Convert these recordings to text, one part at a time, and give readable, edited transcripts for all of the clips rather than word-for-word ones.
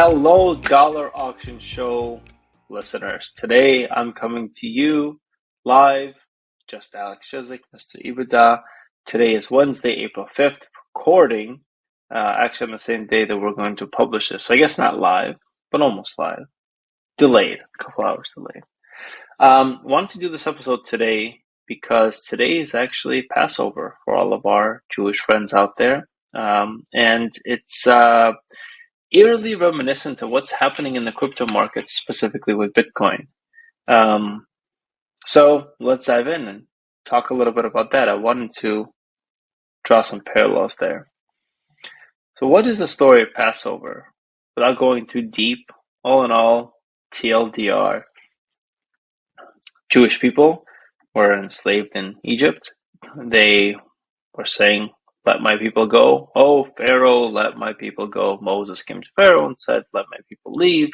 Hello, Dollar Auction Show listeners. Today I'm coming to you live, just Alex Shizik, Mr. Ibada. Today is Wednesday, April 5th, recording, actually on the same day that we're going to publish this. So I guess not live, but almost live. Delayed, a couple hours delayed. Wanted to do this episode today because today is actually Passover for all of our Jewish friends out there. And it's eerily reminiscent of what's happening in the crypto markets, specifically with Bitcoin. So let's dive in and talk a little bit about that. I wanted to draw some parallels there. So what is the story of Passover? Without going too deep, all in all, TLDR, Jewish people were enslaved in Egypt. They were saying, "Let my people go." "Oh, Pharaoh, let my people go." Moses came to Pharaoh and said, "Let my people leave."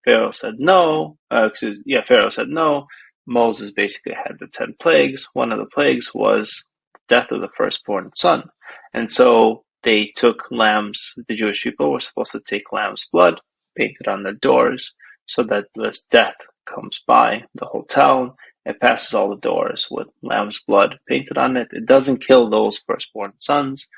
Pharaoh said no. Pharaoh said no. Moses basically had the 10 plagues. One of the plagues was the death of the firstborn son. And so they took lambs. The Jewish people were supposed to take lamb's blood, paint it on their doors, so that this death comes by the whole town. It passes all the doors with lamb's blood painted on it. It doesn't kill those firstborn sons,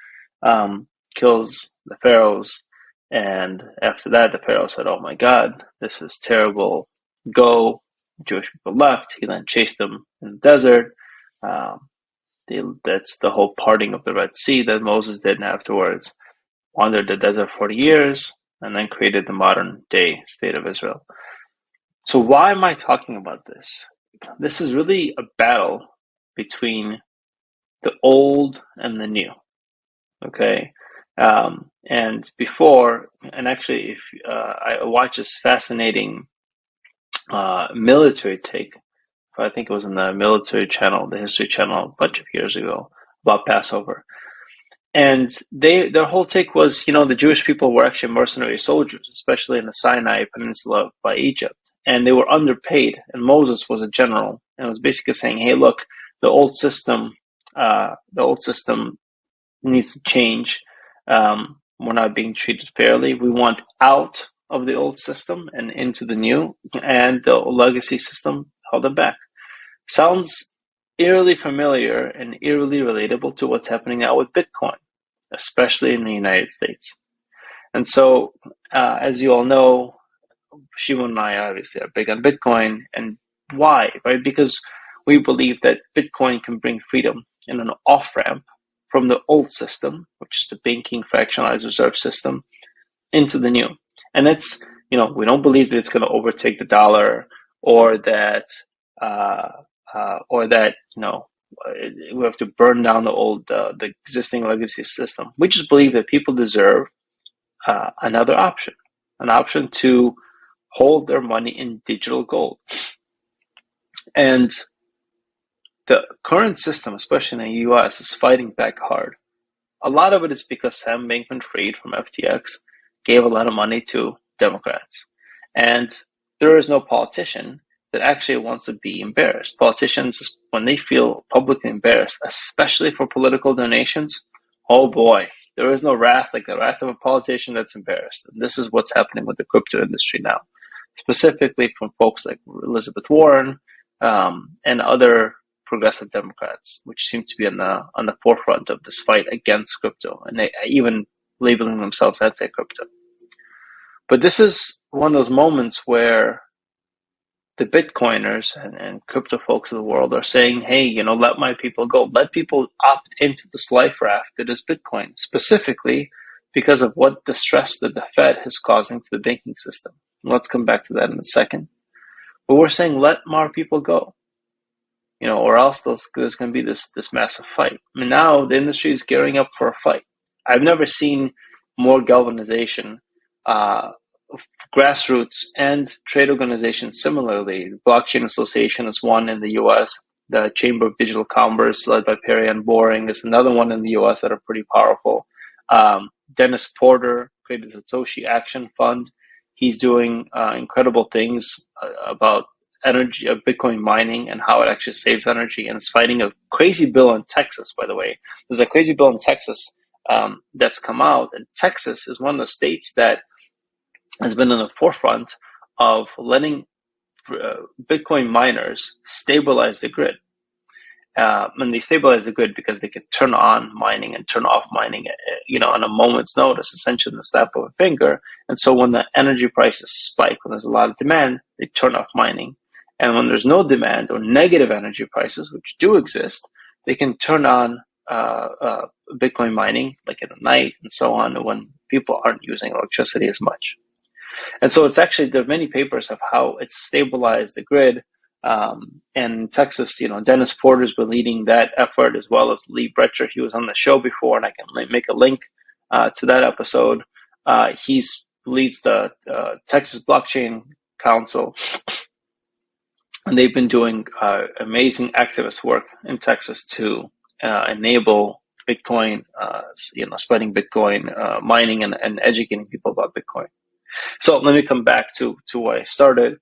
kills the pharaohs. And after that, the pharaoh said, "Oh my God, this is terrible. Go." Jewish people left. He then chased them in the desert. That's the whole parting of the Red Sea that Moses did afterwards. Wandered the desert 40 years and then created the modern day state of Israel. So why am I talking about this? This is really a battle between the old and the new. Okay. And actually, if I watched this fascinating military take, I think it was in the military channel, the History Channel, a bunch of years ago, about Passover. And their whole take was, the Jewish people were actually mercenary soldiers, especially in the Sinai Peninsula by Egypt. And they were underpaid. And Moses was a general and was basically saying, "Hey, look, the old system needs to change. We're not being treated fairly. We want out of the old system and into the new, and the legacy system held them back." Sounds eerily familiar and eerily relatable to what's happening now with Bitcoin, especially in the United States. And so, as you all know, Shimon and I obviously are big on Bitcoin. And why? Right? Because we believe that Bitcoin can bring freedom in an off-ramp from the old system, which is the banking fractionalized reserve system, into the new. And it's, we don't believe that it's going to overtake the dollar, or that we have to burn down the existing legacy system. We just believe that people deserve another option, an option to hold their money in digital gold. And the current system, especially in the US, is fighting back hard. A lot of it is because Sam Bankman-Fried from FTX gave a lot of money to Democrats. And there is no politician that actually wants to be embarrassed. Politicians, when they feel publicly embarrassed, especially for political donations, oh boy, there is no wrath like the wrath of a politician that's embarrassed. And this is what's happening with the crypto industry now, specifically from folks like Elizabeth Warren and other progressive Democrats, which seem to be on the forefront of this fight against crypto, and they even labeling themselves anti-crypto. But this is one of those moments where the Bitcoiners and crypto folks of the world are saying, "Hey, let my people go. Let people opt into this life raft that is Bitcoin," specifically because of what the stress that the Fed is causing to the banking system. And let's come back to that in a second. But we're saying, let more people go, or else there's going to be this massive fight. I mean, now the industry is gearing up for a fight. I've never seen more galvanization, grassroots and trade organizations similarly. The Blockchain Association is one in the US. The Chamber of Digital Commerce, led by Perry and Boring, is another one in the US that are pretty powerful. Dennis Porter created the Satoshi Action Fund. He's doing incredible things about energy, Bitcoin mining, and how it actually saves energy. And it's fighting a crazy bill in Texas, by the way. There's a crazy bill in Texas that's come out. And Texas is one of the states that has been in the forefront of letting Bitcoin miners stabilize the grid. And they stabilize the grid because they can turn on mining and turn off mining, on a moment's notice, essentially in the snap of a finger. And so when the energy prices spike, when there's a lot of demand, they turn off mining. And when there's no demand or negative energy prices, which do exist, they can turn on Bitcoin mining, like at night and so on, when people aren't using electricity as much. And so it's actually, there are many papers of how it's stabilized the grid. And in Texas, Dennis Porter's been leading that effort, as well as Lee Brecher. He was on the show before, and I can make a link to that episode. He leads the Texas Blockchain Council, and they've been doing amazing activist work in Texas to enable Bitcoin, spreading Bitcoin, mining, and educating people about Bitcoin. So let me come back to where I started.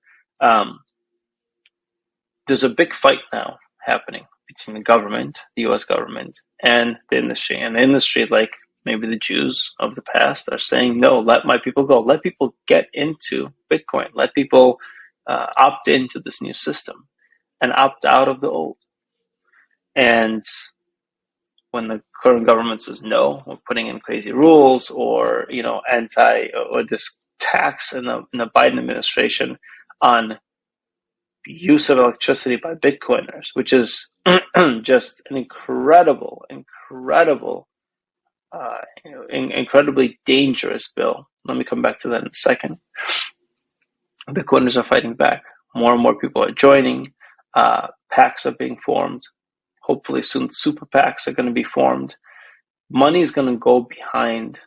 There's a big fight now happening between the government, the U.S. government, and the industry. And the industry, like maybe the Jews of the past, are saying, no, let my people go. Let people get into Bitcoin. Let people opt into this new system and opt out of the old. And when the current government says, no, we're putting in crazy rules, or, or this tax in the Biden administration on use of electricity by Bitcoiners, which is just an incredibly dangerous bill. Let me come back to that in a second. Bitcoiners are fighting back. More and more people are joining. PACs are being formed. Hopefully soon super PACs are going to be formed. Money is going to go behind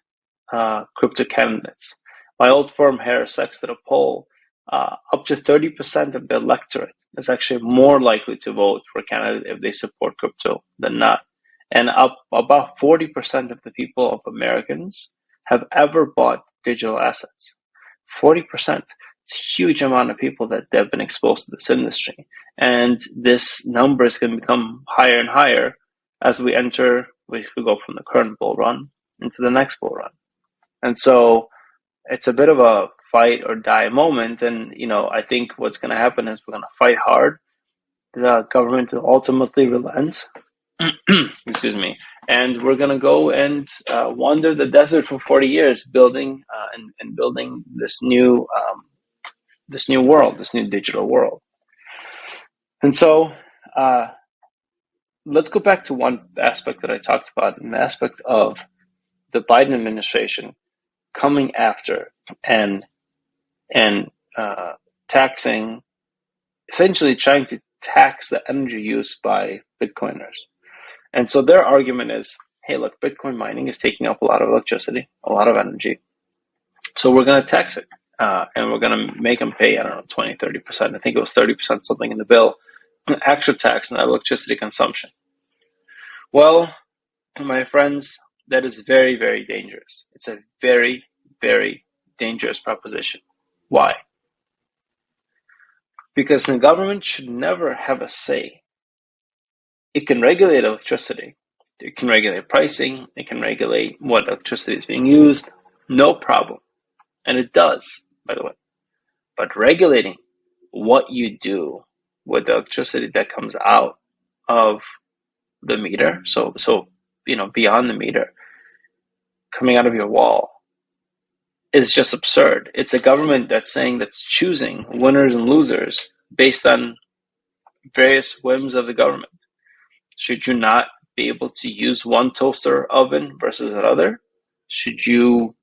crypto candidates. My old firm, Harris X, did a poll. Up to 30% of the electorate is actually more likely to vote for a candidate if they support crypto than not. And about 40% of the people, of Americans, have ever bought digital assets. 40%. It's a huge amount of people that have been exposed to this industry. And this number is going to become higher and higher as we go from the current bull run into the next bull run. And so it's a bit of a fight or die moment. And, I think what's going to happen is we're going to fight hard. The government will ultimately relent. Excuse me. And we're going to go and wander the desert for 40 years, building and building this new world, this new digital world. And so let's go back to one aspect that I talked about, an aspect of the Biden administration coming after and taxing, essentially trying to tax the energy use by Bitcoiners. And so their argument is, hey, look, Bitcoin mining is taking up a lot of electricity, a lot of energy. So we're going to tax it. And we're going to make them pay, 20, 30%. I think it was 30% something in the bill, an extra tax on electricity consumption. Well, my friends, that is very, very dangerous. It's a very, very dangerous proposition. Why? Because the government should never have a say. It can regulate electricity. It can regulate pricing. It can regulate what electricity is being used. No problem. And it does, by the way. But regulating what you do with the electricity that comes out of the meter, so beyond the meter, coming out of your wall, is just absurd. It's a government that's choosing winners and losers based on various whims of the government. Should you not be able to use one toaster oven versus another? Should you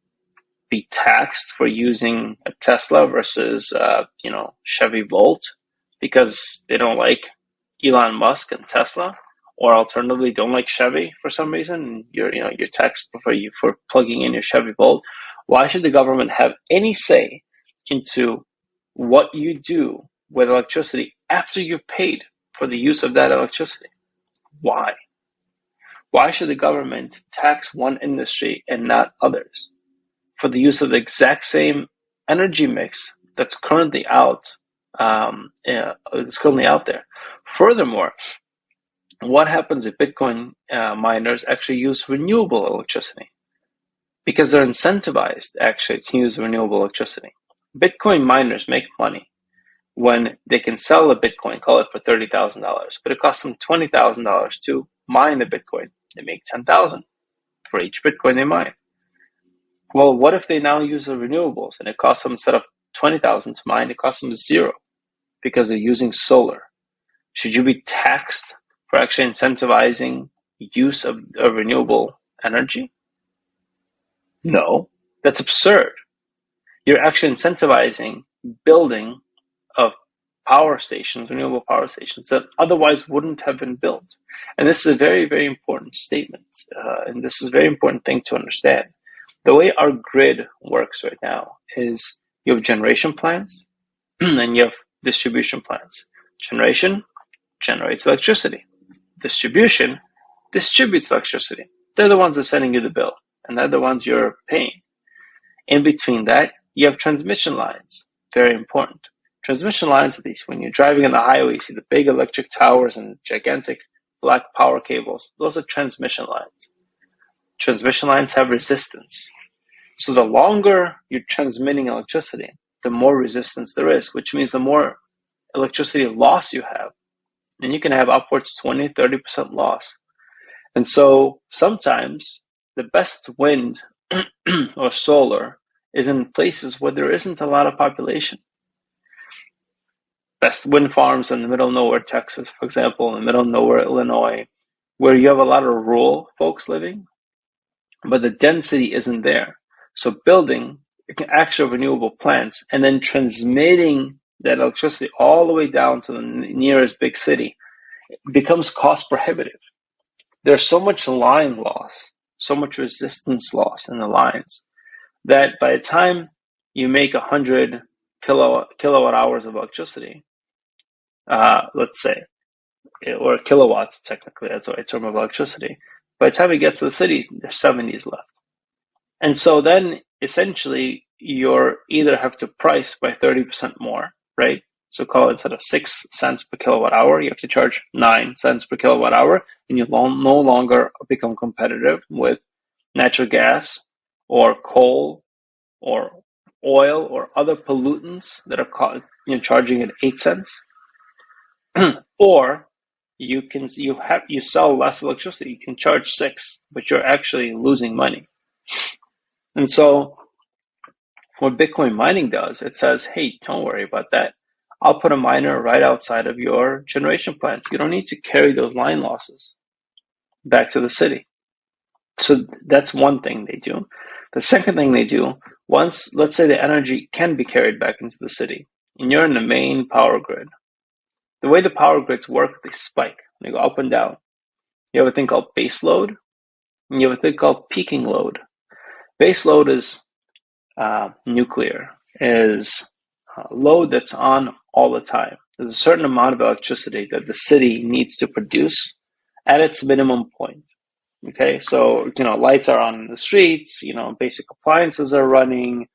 be taxed for using a Tesla versus Chevy Volt because they don't like Elon Musk and Tesla, or alternatively don't like Chevy for some reason? You're taxed for plugging in your Chevy Volt. Why should the government have any say into what you do with electricity after you've paid for the use of that electricity? Why? Why should the government tax one industry and not others for the use of the exact same energy mix that's currently out? That's currently out there. Furthermore, what happens if Bitcoin miners actually use renewable electricity? because they're incentivized actually to use renewable electricity. Bitcoin miners make money when they can sell a Bitcoin, call it for $30,000, but it costs them $20,000 to mine the Bitcoin. They make $10,000 for each Bitcoin they mine. Well, what if they now use the renewables and it costs them, instead of $20,000 to mine, it costs them zero because they're using solar? Should you be taxed for actually incentivizing use of renewable energy? No, that's absurd. You're actually incentivizing building of power stations, renewable power stations that otherwise wouldn't have been built. And this is a very, very important statement. And this is a very important thing to understand. The way our grid works right now is you have generation plants and you have distribution plants. Generation generates electricity. Distribution distributes electricity. They're the ones that are sending you the bill, and they're the ones you're paying. In between that, you have transmission lines. Very important. Transmission lines, at least when you're driving on the highway, you see the big electric towers and gigantic black power cables. Those are transmission lines. Transmission lines have resistance. So the longer you're transmitting electricity, the more resistance there is, which means the more electricity loss you have. And you can have upwards 20, 30% loss. And so sometimes the best wind or solar is in places where there isn't a lot of population. Best wind farms in the middle of nowhere, Texas, for example, in the middle of nowhere, Illinois, where you have a lot of rural folks living, but the density isn't there. So building actual renewable plants and then transmitting that electricity all the way down to the nearest big city becomes cost prohibitive. There's so much line loss, so much resistance loss in the lines, that by the time you make 100 kilowatt hours of electricity, let's say, or kilowatts technically, that's a term of electricity, by the time it gets to the city, there's 70s left. And so then essentially you're either have to price by 30% more, right? So call it, instead of 6 cents per kilowatt hour, you have to charge 9 cents per kilowatt hour, and you no longer become competitive with natural gas or coal or oil or other pollutants that are charging at 8 cents. Or you sell less electricity. You can charge 6, but you're actually losing money. And so what Bitcoin mining does, it says, hey, don't worry about that. I'll put a miner right outside of your generation plant. You don't need to carry those line losses back to the city. So that's one thing they do. The second thing they do, once, let's say the energy can be carried back into the city, and you're in the main power grid. The way the power grids work, they spike. They go up and down. You have a thing called base load, and you have a thing called peaking load. Base load is nuclear, is load that's on all the time. There's a certain amount of electricity that the city needs to produce at its minimum point. Okay, so lights are on in the streets, basic appliances are running,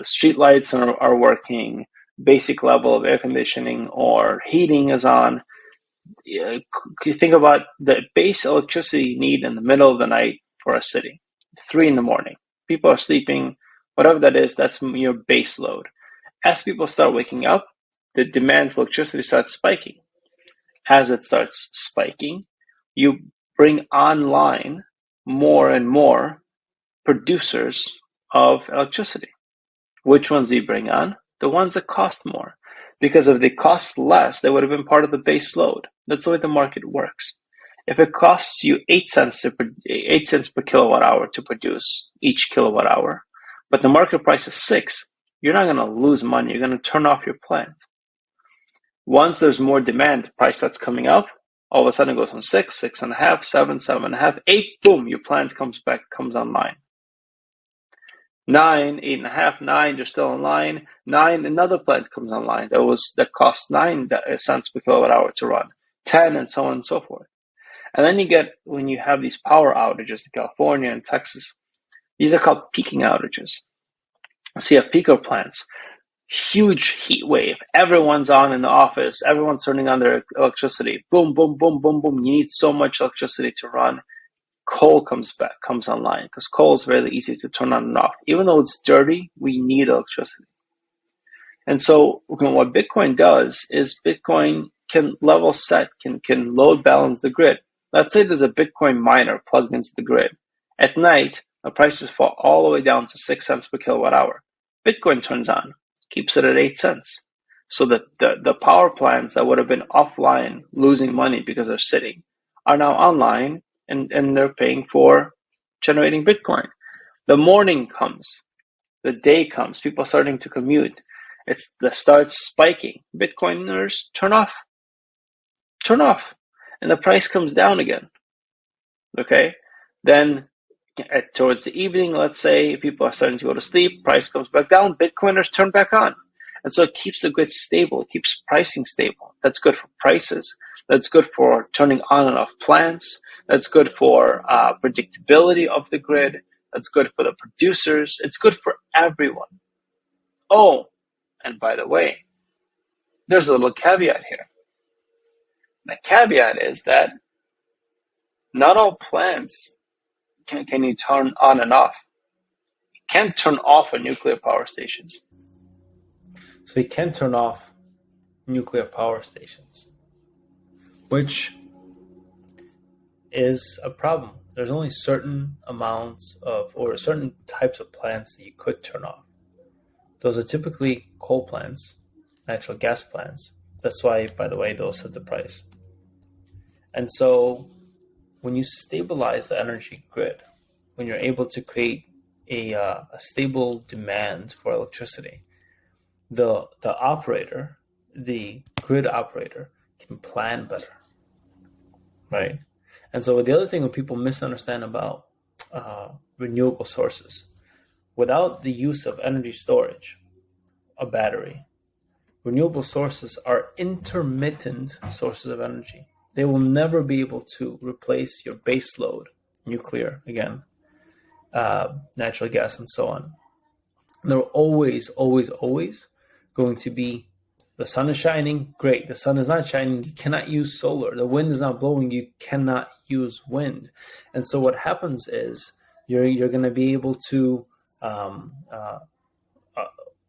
street lights are working, basic level of air conditioning or heating is on. You think about the base electricity need in the middle of the night for a city, 3 in the morning. People are sleeping, whatever that is, that's your base load. As people start waking up, the demand for electricity starts spiking. As it starts spiking, you bring online more and more producers of electricity. Which ones do you bring on? The ones that cost more. Because if they cost less, they would have been part of the base load. That's the way the market works. If it costs you 8 cents per kilowatt hour to produce each kilowatt hour, but the market price is 6, you're not going to lose money. You're going to turn off your plant. Once there's more demand, the price starts coming up. All of a sudden it goes from 6, 6.5, 7, 7.5, 8. Boom! Your plant comes online. 9, 8.5, 9. You're still online. 9. Another plant comes online that costs 9 cents per kilowatt hour to run. 10, and so on and so forth. And then when you have these power outages in California and Texas, these are called peaking outages. So you have peaker plants, huge heat wave. Everyone's on in the office. Everyone's turning on their electricity. Boom, boom, boom, boom, boom. You need so much electricity to run. coal comes online, because coal is very easy to turn on and off. Even though it's dirty, we need electricity. And so what Bitcoin does is Bitcoin can level set, can load balance the grid. Let's say there's a Bitcoin miner plugged into the grid. At night, the prices fall all the way down to 6 cents per kilowatt hour. Bitcoin turns on, keeps it at 8 cents. So that the power plants that would have been offline, losing money because they're sitting, are now online, and they're paying for generating Bitcoin. The morning comes, the day comes, people are starting to commute. Starts spiking. Bitcoiners turn off, and the price comes down again. Okay, then towards the evening, let's say people are starting to go to sleep, price comes back down, Bitcoiners turn back on, and so it keeps the grid stable. It keeps pricing stable. That's good for prices. That's good for turning on and off plants. That's good for predictability of the grid. That's good for the producers. It's good for everyone. Oh, and by the way, there's a little caveat here. The caveat is that not all plants can you turn on and off. You can't turn off a nuclear power station. So you can't turn off nuclear power stations, which is a problem. There's only certain amounts of, or certain types of plants that you could turn off. Those are typically coal plants, natural gas plants. That's why, by the way, those set the price. And so when you stabilize the energy grid, when you're able to create a stable demand for electricity, the operator, the grid operator, can plan better, right? And so the other thing that people misunderstand about renewable sources, without the use of energy storage, a battery, renewable sources are intermittent sources of energy. They will never be able to replace your base load, nuclear, again, natural gas, and so on. They're always going to be, the sun is shining, great. The sun is not shining, you cannot use solar. The wind is not blowing, you cannot use wind. And so what happens is you're going to be able to,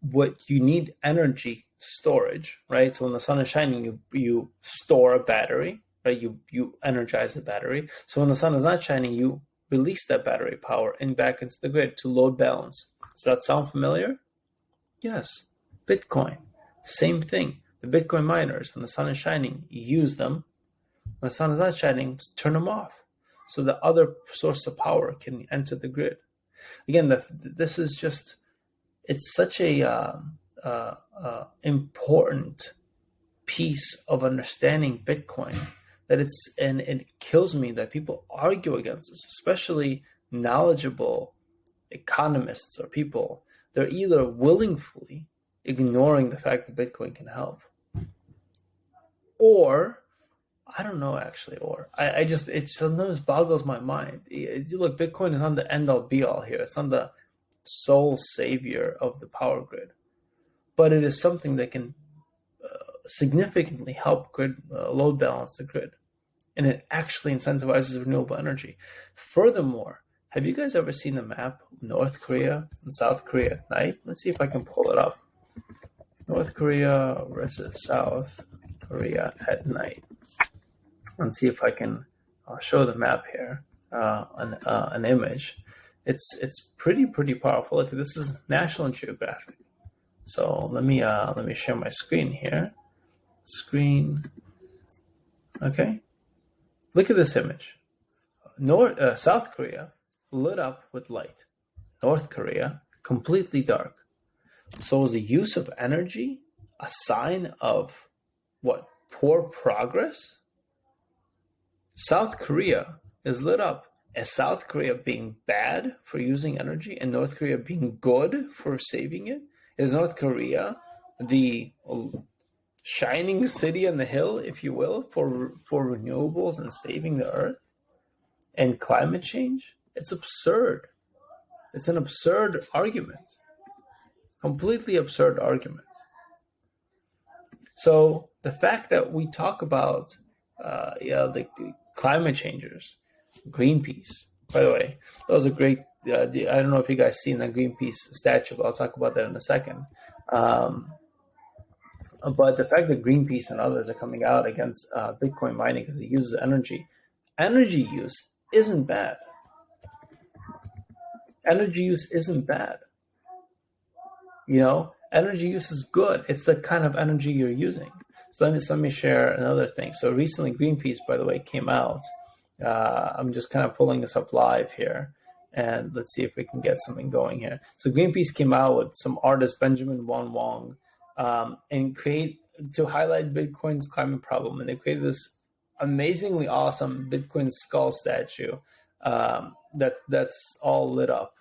what you need, energy storage, right? So when the sun is shining, you store a battery, right? You energize the battery. So when the sun is not shining, you release that battery power back into the grid to load balance. Does that sound familiar? Yes. Bitcoin, same thing. The Bitcoin miners, when the sun is shining, you use them. When the sun is not shining, turn them off, so the other source of power can enter the grid. Again, this is just, it's such a important piece of understanding Bitcoin that it kills me that people argue against this, especially knowledgeable economists or people. They're either willingly ignoring the fact that Bitcoin can help, or I don't know, actually, or I just, it sometimes boggles my mind. Look, Bitcoin is not the end all be all here. It's not the sole savior of the power grid, but it is something that can significantly help grid load balance the grid, and it actually incentivizes renewable energy. Furthermore, have you guys ever seen a map of North Korea and South Korea at night? Let's see if I can pull it up. North Korea versus South Korea at night. Let's see if I can show the map here, an image. It's pretty powerful. Look, this is National Geographic. So let me share my screen here. Okay. Look at this image. South Korea lit up with light. North Korea completely dark. So is the use of energy a sign of what? Poor progress? South Korea is lit up as South Korea being bad for using energy and North Korea being good for saving it? Is North Korea the shining city on the hill, if you will, for renewables and saving the earth and climate change? It's absurd. It's an absurd argument. Completely absurd argument. So the fact that we talk about the climate changers, Greenpeace, By the way, that was a great. I don't know if you guys seen the Greenpeace statue, but I'll talk about that in a second. Um, but the fact that Greenpeace and others are coming out against Bitcoin mining because it uses energy use isn't bad. Energy use isn't bad. Energy use is good. It's the kind of energy you're using. So let me share another thing. So recently, Greenpeace, by the way, came out. I'm just kind of pulling this up live here, and let's see if we can get something going here. So Greenpeace came out with some artist Benjamin Wong, and to highlight Bitcoin's climate problem, and they created this amazingly awesome Bitcoin skull statue that's all lit up,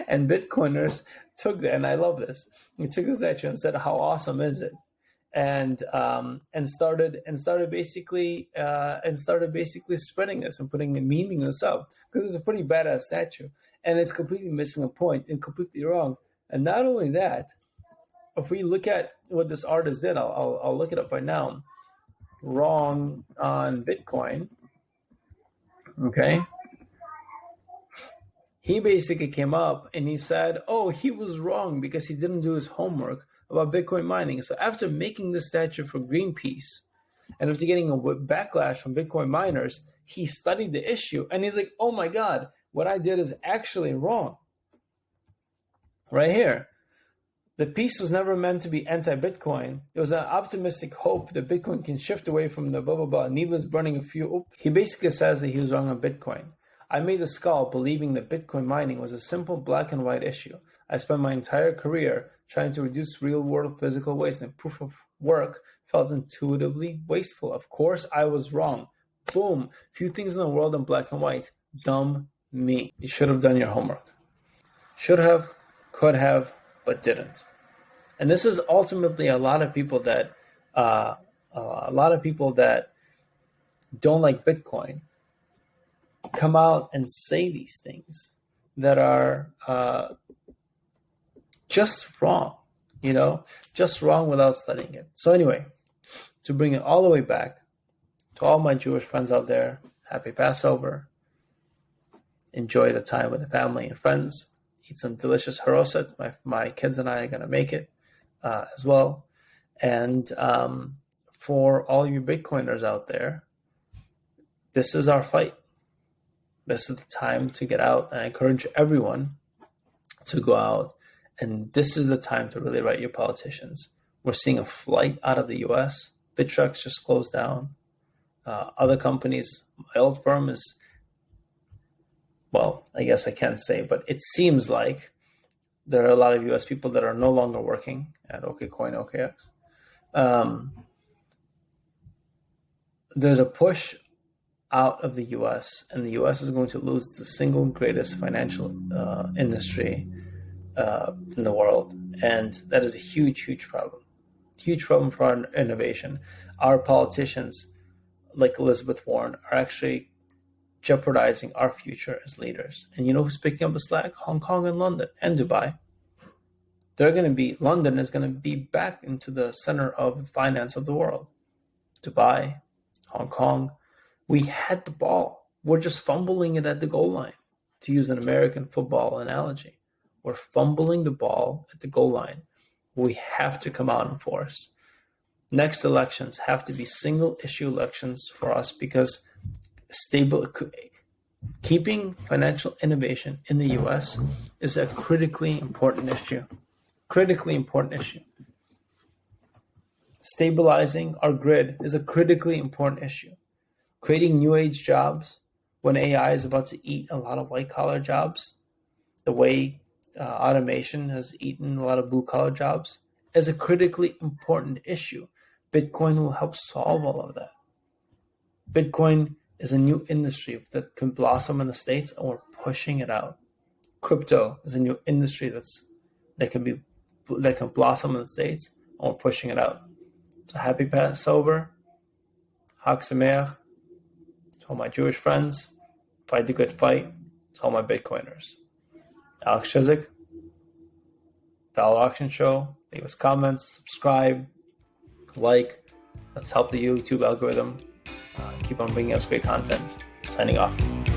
and Bitcoiners took that, and I love this. We took the statue and said, "How awesome is it?" And started basically spreading this and putting the meaning this up, because it's a pretty badass statue, and it's completely missing a point and completely wrong. And not only that, if we look at what this artist did, I'll look it up right now. Wrong on Bitcoin. Okay. He basically came up and he said, oh, he was wrong because he didn't do his homework about Bitcoin mining. So after making this statue for Greenpeace, and after getting a backlash from Bitcoin miners, he studied the issue and he's like, oh my God, what I did is actually wrong. Right here. The piece was never meant to be anti-Bitcoin. It was an optimistic hope that Bitcoin can shift away from the blah, blah, blah, needless burning of fuel. He basically says that he was wrong on Bitcoin. I made the skull believing that Bitcoin mining was a simple black and white issue. I spent my entire career trying to reduce real-world physical waste, and proof of work felt intuitively wasteful. Of course, I was wrong. Boom. Few things in the world in black and white. Dumb me. You should have done your homework. Should have, could have, but didn't. And this is ultimately a lot of people that don't like Bitcoin come out and say these things that are just wrong, just wrong without studying it. So anyway, to bring it all the way back to all my Jewish friends out there, happy Passover. Enjoy the time with the family and friends. Eat some delicious haroset. My kids and I are going to make it as well. And for all you Bitcoiners out there, this is our fight. This is the time to get out. And I encourage everyone to go out. And this is the time to really write your politicians. We're seeing a flight out of the U.S. Bittrex just closed down. Other companies, my old firm is, well, I guess I can't say, but it seems like there are a lot of U.S. people that are no longer working at OKCoin, OKX. There's a push out of the U.S., and the U.S. is going to lose the single greatest financial industry in the world. And that is a huge, huge problem. Huge problem for our innovation. Our politicians, like Elizabeth Warren, are actually jeopardizing our future as leaders. And you know who's picking up the slack? Hong Kong and London and Dubai. London is going to be back into the center of finance of the world. Dubai, Hong Kong, we had the ball. We're just fumbling it at the goal line, to use an American football analogy. We're fumbling the ball at the goal line. We have to come out in force. Next elections have to be single issue elections for us, because keeping financial innovation in the U.S. is a critically important issue. Critically important issue. Stabilizing our grid is a critically important issue. Creating new age jobs when AI is about to eat a lot of white collar jobs, the way automation has eaten a lot of blue collar jobs, is a critically important issue. Bitcoin will help solve all of that. Bitcoin is a new industry that can blossom in the States, and we're pushing it out. Crypto is a new industry that can blossom in the States, and we're pushing it out. So happy Passover, Chag Sameach, to all my Jewish friends, fight the good fight, to all my Bitcoiners. Alex Chizik, Dollar Auction Show. Leave us comments, subscribe, like. Let's help the YouTube algorithm keep on bringing us great content. signing off.